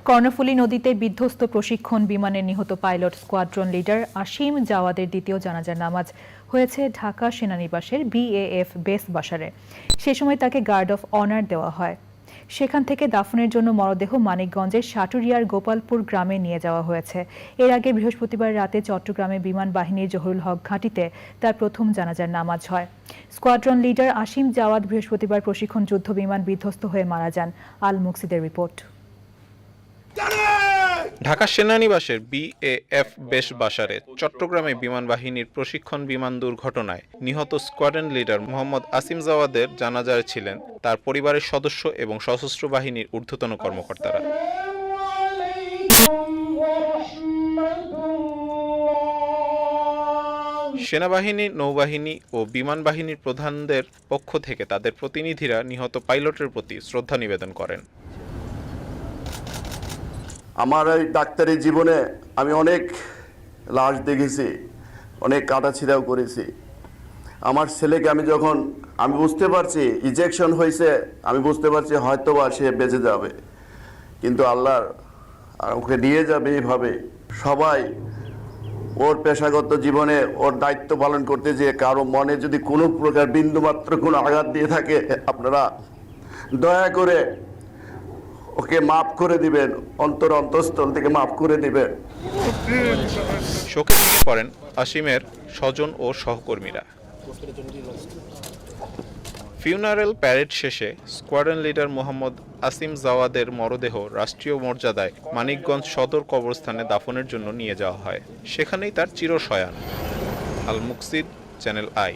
কর্ণফুলী নদীতে বিধ্বস্ত প্রশিক্ষণ বিমানে নিহত পাইলট স্কোয়াড্রন লিডার আসিম জাওয়াদের দ্বিতীয় জানাজার নামাজ হয়েছে ঢাকা সেনানিবাসের বিএএফ বেস বাসারে। সে সময় তাকে গার্ড অফ অনার দেওয়া হয়। সেখান থেকে দাফনের জন্য মরদেহ মানিকগঞ্জের সাটুরিয়ার গোপালপুর গ্রামে নিয়ে যাওয়া হয়েছে। এর আগে বৃহস্পতিবার রাতে চট্টগ্রামে বিমান বাহিনীর জহুরুল হক ঘাঁটিতে তার প্রথম জানাজার নামাজ হয়। স্কোয়াড্রন লিডার আসিম জাওয়াদ বৃহস্পতিবার প্রশিক্ষণ যুদ্ধ বিমান বিধ্বস্ত হয়ে মারা যান। আল মুকসিদের রিপোর্ট। ঢাকা সেনানিবাসের বিএএফ বেস বাসারে চট্টগ্রামে বিমান বাহিনীর প্রশিক্ষণ বিমান দুর্ঘটনায় নিহত স্কোয়াড্রন লিডার মোহাম্মদ আসিম জাওয়াদের জানাজায় ছিলেন তার পরিবারের সদস্য এবং সশস্ত্র বাহিনীর ঊর্ধ্বতন কর্মকর্তারা। সেনাবাহিনী, নৌবাহিনী ও বিমান বাহিনীর প্রধানদের পক্ষ থেকে তাদের প্রতিনিধিরা নিহত পাইলটের প্রতি শ্রদ্ধা নিবেদন করেন। আমার এই ডাক্তারি জীবনে আমি অনেক লাশ দেখেছি, অনেক কাটাছিঁড়াও করেছি। আমার ছেলেকে আমি বুঝতে পারছি ইজেকশন হয়েছে, আমি বুঝতে পারছি হয়তোবা সে বেঁচে যাবে, কিন্তু আল্লাহ ওকে নিয়ে যাবে এইভাবে। সবাই ওর পেশাগত জীবনে ওর দায়িত্ব পালন করতে যে কারো মনে যদি কোনো প্রকার বিন্দুমাত্র কোনো আঘাত দিয়ে থাকে, আপনারা দয়া করে ওকে মাফ করে দিবেন, অন্তঃস্থল থেকে মাফ করে দিবেন। শোকে ভেঙে পড়েন আসিমের স্বজন ও সহকর্মীরা। ফিউনারেল প্যারেড শেষে স্কোয়াড্রন লিডার মোহাম্মদ আসিম জাওয়াদের মরদেহ রাষ্ট্রীয় মর্যাদায় মানিকগঞ্জ সদর কবরস্থানে দাফনের জন্য নিয়ে যাওয়া হয়। সেখানেই তার চিরশয়ান। আল মুকসিদ, চ্যানেল আই।